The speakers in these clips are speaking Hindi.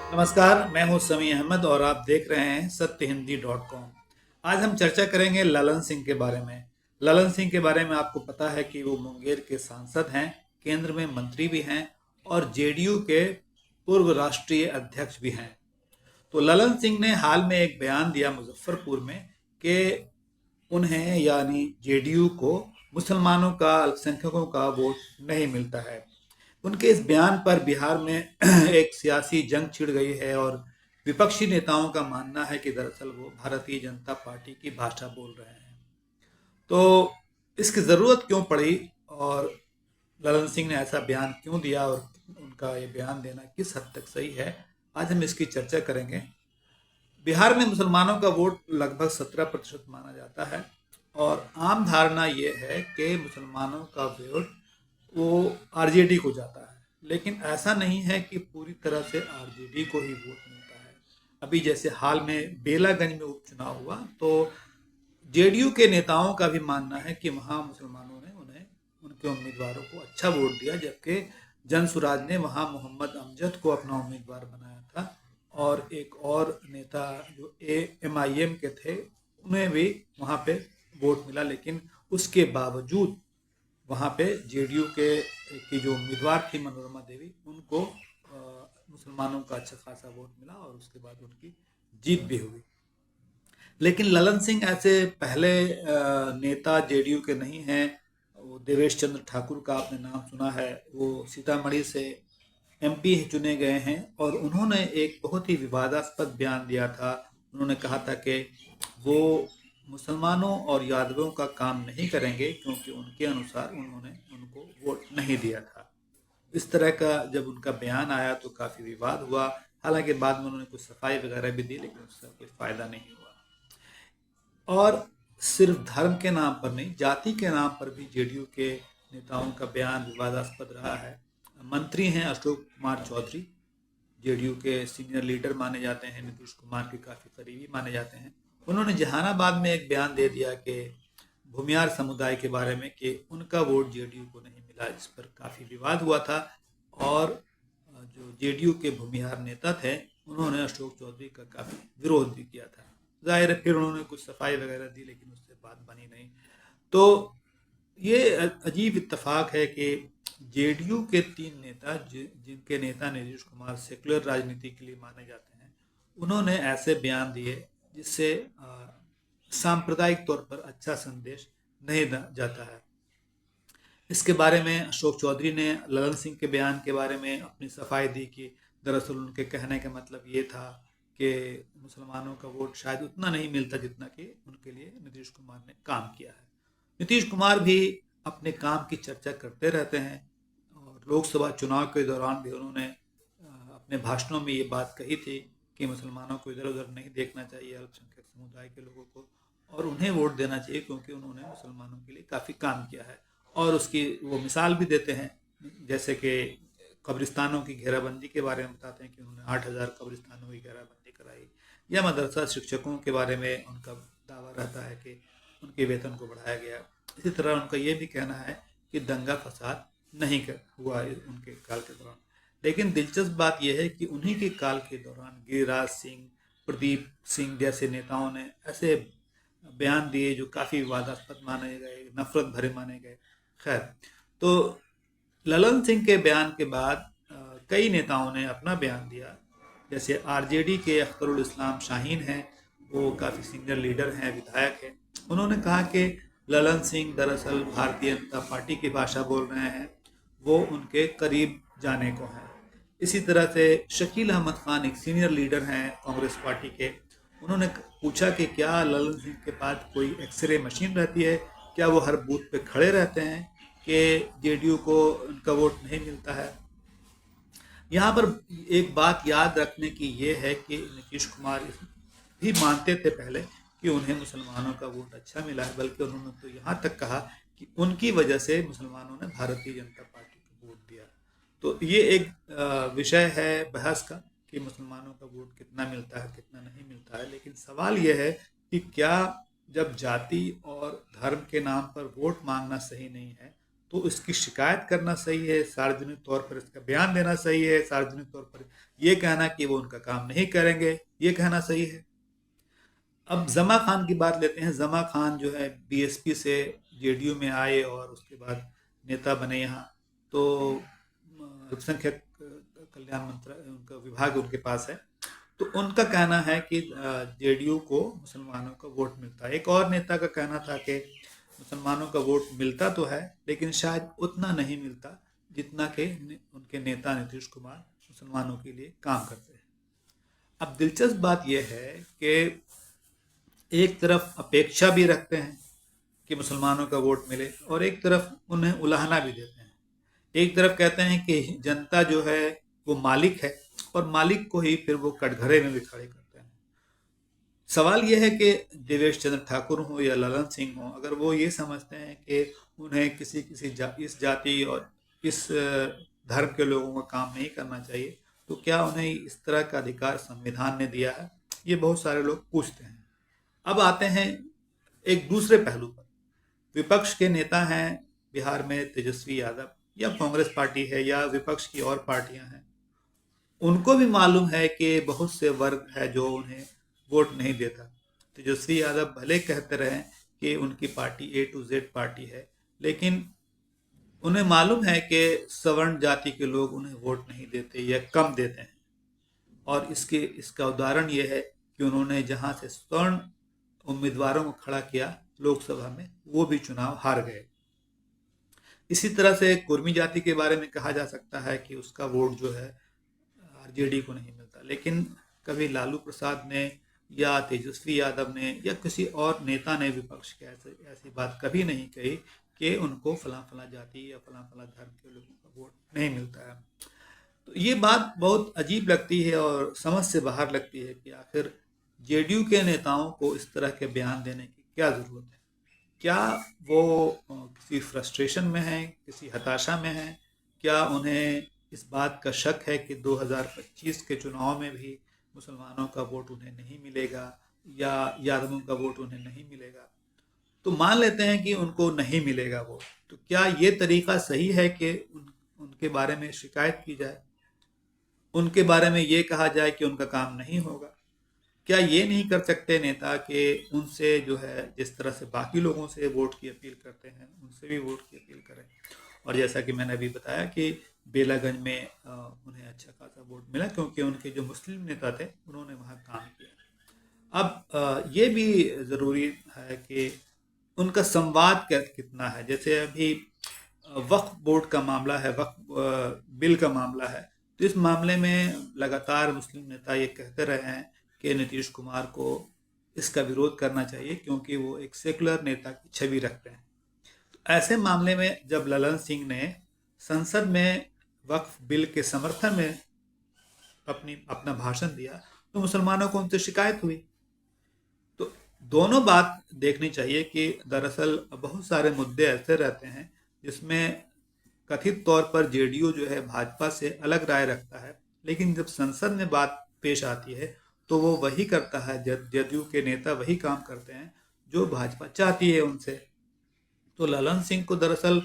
नमस्कार, मैं हूं समी अहमद और आप देख रहे हैं सत्यहिंदी.com। आज हम चर्चा करेंगे ललन सिंह के बारे में। ललन सिंह के बारे में आपको पता है कि वो मुंगेर के सांसद हैं, केंद्र में मंत्री भी हैं और जेडीयू के पूर्व राष्ट्रीय अध्यक्ष भी हैं। तो ललन सिंह ने हाल में एक बयान दिया मुजफ्फरपुर में कि उन्हें यानी जेडीयू को मुसलमानों का, अल्पसंख्यकों का वोट नहीं मिलता है। उनके इस बयान पर बिहार में एक सियासी जंग छिड़ गई है और विपक्षी नेताओं का मानना है कि दरअसल वो भारतीय जनता पार्टी की भाषा बोल रहे हैं। तो इसकी ज़रूरत क्यों पड़ी और ललन सिंह ने ऐसा बयान क्यों दिया और उनका ये बयान देना किस हद तक सही है, आज हम इसकी चर्चा करेंगे। बिहार में मुसलमानों का वोट लगभग 17% माना जाता है और आम धारणा ये है कि मुसलमानों का वोट वो आरजेडी को जाता है, लेकिन ऐसा नहीं है कि पूरी तरह से आरजेडी को ही वोट मिलता है। अभी जैसे हाल में बेलागंज में उपचुनाव हुआ तो जेडीयू के नेताओं का भी मानना है कि वहाँ मुसलमानों ने उन्हें, उनके उम्मीदवारों को अच्छा वोट दिया, जबकि जनसुराज ने वहाँ मोहम्मद अमजद को अपना उम्मीदवार बनाया था और एक और नेता जो एमआईएम के थे उन्हें भी वहाँ पे वोट मिला, लेकिन उसके बावजूद वहाँ पे जेडीयू के की जो उम्मीदवार थी मनोरमा देवी, उनको मुसलमानों का अच्छा खासा वोट मिला और उसके बाद उनकी जीत भी हुई। लेकिन ललन सिंह ऐसे पहले नेता जेडीयू के नहीं हैं। वो देवेश चंद्र ठाकुर का आपने नाम सुना है, वो सीतामढ़ी से एमपी चुने गए हैं और उन्होंने एक बहुत ही विवादास्पद बयान दिया था। उन्होंने कहा था कि वो मुसलमानों और यादवों का काम नहीं करेंगे क्योंकि उनके अनुसार उन्होंने उनको वोट नहीं दिया था। इस तरह का जब उनका बयान आया तो काफ़ी विवाद हुआ। हालांकि बाद में उन्होंने कुछ सफाई वगैरह भी दी, लेकिन उसका कोई फ़ायदा नहीं हुआ। और सिर्फ धर्म के नाम पर नहीं, जाति के नाम पर भी जेडीयू के नेताओं का बयान विवादास्पद रहा है। मंत्री हैं अशोक कुमार चौधरी, जेडीयू के सीनियर लीडर माने जाते हैं, नीतीश कुमार के काफ़ी करीबी माने जाते हैं। उन्होंने जहानाबाद में एक बयान दे दिया कि भूमियार समुदाय के बारे में कि उनका वोट जेडीयू को नहीं मिला, जिस पर काफ़ी विवाद हुआ था। और जो जेडीयू के भूमिहार नेता थे उन्होंने अशोक चौधरी का काफ़ी विरोध भी किया था। जाहिर है फिर उन्होंने कुछ सफाई वगैरह दी, लेकिन उससे बात बनी नहीं। तो ये अजीब इत्तेफाक है कि जेडीयू के 3 नेता जिनके नेता नीतीश कुमार सेकुलर राजनीति के लिए माने जाते हैं, उन्होंने ऐसे बयान दिए जिससे सांप्रदायिक तौर पर अच्छा संदेश नहीं जाता है। इसके बारे में अशोक चौधरी ने ललन सिंह के बयान के बारे में अपनी सफाई दी कि दरअसल उनके कहने का मतलब ये था कि मुसलमानों का वोट शायद उतना नहीं मिलता जितना कि उनके लिए नीतीश कुमार ने काम किया है। नीतीश कुमार भी अपने काम की चर्चा करते रहते हैं और लोकसभा चुनाव के दौरान भी उन्होंने अपने भाषणों में ये बात कही थी कि मुसलमानों को इधर उधर नहीं देखना चाहिए, अल्पसंख्यक समुदाय के लोगों को, और उन्हें वोट देना चाहिए क्योंकि उन्होंने मुसलमानों के लिए काफ़ी काम किया है। और उसकी वो मिसाल भी देते हैं, जैसे कि कब्रिस्तानों की घेराबंदी के बारे में बताते हैं कि उन्होंने 8,000 कब्रिस्तानों की घेराबंदी कराई, या मदरसा शिक्षकों के बारे में उनका दावा रहता है कि उनके वेतन को बढ़ाया गया। इसी तरह उनका ये भी कहना है कि दंगा फसाद नहीं हुआ उनके काल के दौरान। लेकिन दिलचस्प बात यह है कि उन्हीं के काल के दौरान गिरिराज सिंह, प्रदीप सिंह जैसे नेताओं ने ऐसे बयान दिए जो काफ़ी विवादास्पद माने गए, नफरत भरे माने गए। खैर, तो ललन सिंह के बयान के बाद कई नेताओं ने अपना बयान दिया। जैसे आरजेडी के अख्तरुल इस्लाम शाहीन हैं, वो काफ़ी सीनियर लीडर हैं, विधायक हैं। उन्होंने कहा कि ललन सिंह दरअसल भारतीय जनता पार्टी की भाषा बोल रहे हैं, वो उनके करीब जाने को हैं। इसी तरह से शकील अहमद खान एक सीनियर लीडर हैं कांग्रेस पार्टी के, उन्होंने पूछा कि क्या ललन सिंह के पास कोई एक्सरे मशीन रहती है, क्या वो हर बूथ पे खड़े रहते हैं कि जेडीयू को उनका वोट नहीं मिलता है। यहाँ पर एक बात याद रखने की ये है कि नीतीश कुमार भी मानते थे पहले कि उन्हें मुसलमानों का वोट अच्छा मिला है, बल्कि उन्होंने तो यहाँ तक कहा कि उनकी वजह से मुसलमानों ने भारतीय जनता पार्टी को वोट दिया। तो ये एक विषय है बहस का कि मुसलमानों का वोट कितना मिलता है, कितना नहीं मिलता है। लेकिन सवाल यह है कि क्या जब जाति और धर्म के नाम पर वोट मांगना सही नहीं है, तो इसकी शिकायत करना सही है, सार्वजनिक तौर पर इसका बयान देना सही है, सार्वजनिक तौर पर ये कहना कि वो उनका काम नहीं करेंगे, ये कहना सही है? अब जमा खान की बात लेते हैं। जमा खान जो है बीएसपी से जेडीयू में आए और उसके बाद नेता बने यहाँ। तो अल्पसंख्यक कल्याण मंत्रालय उनका विभाग उनके पास है। तो उनका कहना है कि जेडीयू को मुसलमानों का वोट मिलता है। एक और नेता का कहना था कि मुसलमानों का वोट मिलता तो है लेकिन शायद उतना नहीं मिलता जितना कि उनके नेता नीतीश कुमार मुसलमानों के लिए काम करते हैं। अब दिलचस्प बात यह है कि एक तरफ अपेक्षा भी रखते हैं कि मुसलमानों का वोट मिले और एक तरफ उन्हें उलाहना भी देते हैं। एक तरफ कहते हैं कि जनता जो है वो मालिक है और मालिक को ही फिर वो कटघरे में भी खड़े करते हैं। सवाल यह है कि देवेश चंद्र ठाकुर हो या ललन सिंह हो, अगर वो ये समझते हैं कि उन्हें किसी इस जाति और इस धर्म के लोगों का काम नहीं करना चाहिए, तो क्या उन्हें इस तरह का अधिकार संविधान ने दिया है? ये बहुत सारे लोग पूछते हैं। अब आते हैं एक दूसरे पहलू पर। विपक्ष के नेता हैं बिहार में तेजस्वी यादव, या कांग्रेस पार्टी है या विपक्ष की और पार्टियां हैं। उनको भी मालूम है कि बहुत से वर्ग है जो उन्हें वोट नहीं देता। तेजस्वी यादव भले कहते रहे कि उनकी party A to Z party है, लेकिन उन्हें मालूम है कि सवर्ण जाति के लोग उन्हें वोट नहीं देते या कम देते हैं। और इसका उदाहरण यह है कि उन्होंने जहां से स्वर्ण उम्मीदवारों को खड़ा किया लोकसभा में, वो भी चुनाव हार गए। इसी तरह से कुर्मी जाति के बारे में कहा जा सकता है कि उसका वोट जो है आरजेडी को नहीं मिलता, लेकिन कभी लालू प्रसाद ने या तेजस्वी यादव ने या किसी और नेता ने विपक्ष के ऐसी बात कभी नहीं कही कि उनको फला फला जाति या फला फला धर्म के लोगों का वोट नहीं मिलता है। तो ये बात बहुत अजीब लगती है और समझ से बाहर लगती है कि आखिर जेडीयू के नेताओं को इस तरह के बयान देने की क्या ज़रूरत है? क्या वो किसी फ्रस्ट्रेशन में हैं, किसी हताशा में हैं? क्या उन्हें इस बात का शक है कि 2025 के चुनाव में भी मुसलमानों का वोट उन्हें नहीं मिलेगा या यादवों का वोट उन्हें नहीं मिलेगा? तो मान लेते हैं कि उनको नहीं मिलेगा वोट, तो क्या ये तरीका सही है कि उनके बारे में शिकायत की जाए, उनके बारे में ये कहा जाए कि उनका काम नहीं होगा? क्या ये नहीं कर सकते नेता कि उनसे जो है जिस तरह से बाकी लोगों से वोट की अपील करते हैं उनसे भी वोट की अपील करें? और जैसा कि मैंने अभी बताया कि बेलागंज में उन्हें अच्छा खासा वोट मिला क्योंकि उनके जो मुस्लिम नेता थे उन्होंने वहाँ काम किया। अब ये भी ज़रूरी है कि उनका संवाद कितना है। जैसे अभी वक्फ बोर्ड का मामला है, वक्फ बिल का मामला है, तो इस मामले में लगातार मुस्लिम नेता ये कहते रहे हैं कि नीतीश कुमार को इसका विरोध करना चाहिए क्योंकि वो एक सेकुलर नेता की छवि रखते हैं। तो ऐसे मामले में जब ललन सिंह ने संसद में वक्फ बिल के समर्थन में अपना भाषण दिया तो मुसलमानों को उनसे शिकायत हुई। तो दोनों बात देखनी चाहिए कि दरअसल बहुत सारे मुद्दे ऐसे रहते हैं जिसमें कथित तौर पर जेडीयू जो है भाजपा से अलग राय रखता है, लेकिन जब संसद में बात पेश आती है तो वो वही करता है, जदयू के नेता वही काम करते हैं जो भाजपा चाहती है उनसे। तो ललन सिंह को दरअसल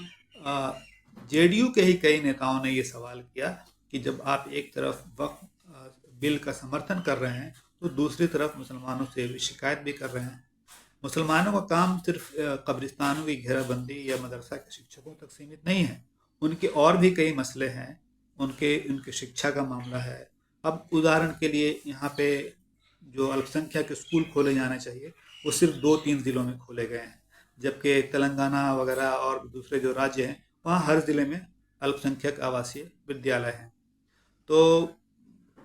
जेडीयू के ही कई नेताओं ने ये सवाल किया कि जब आप एक तरफ वक्फ बिल का समर्थन कर रहे हैं तो दूसरी तरफ मुसलमानों से भी शिकायत भी कर रहे हैं। मुसलमानों का काम सिर्फ कब्रिस्तानों की घेराबंदी या मदरसा के शिक्षकों तक सीमित नहीं है, उनके और भी कई मसले हैं, उनके शिक्षा का मामला है। अब उदाहरण के लिए यहाँ पे जो अल्पसंख्यक स्कूल खोले जाने चाहिए वो सिर्फ 2-3 ज़िलों में खोले गए हैं, जबकि तेलंगाना वगैरह और दूसरे जो राज्य हैं वहाँ हर ज़िले में अल्पसंख्यक आवासीय विद्यालय हैं। तो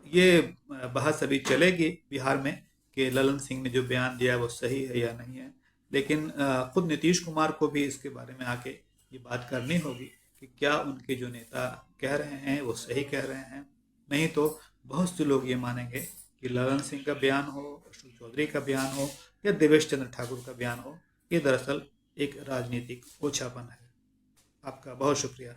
ये बहस अभी चलेगी बिहार में कि ललन सिंह ने जो बयान दिया वो सही है या नहीं है, लेकिन खुद नीतीश कुमार को भी इसके बारे में आके ये बात करनी होगी कि क्या उनके जो नेता कह रहे हैं वो सही कह रहे हैं। नहीं तो बहुत से लोग ये मानेंगे कि ललन सिंह का बयान हो, अशोक चौधरी का बयान हो या देवेश चंद्र ठाकुर का बयान हो, ये दरअसल एक राजनीतिक ओछापन है। आपका बहुत शुक्रिया।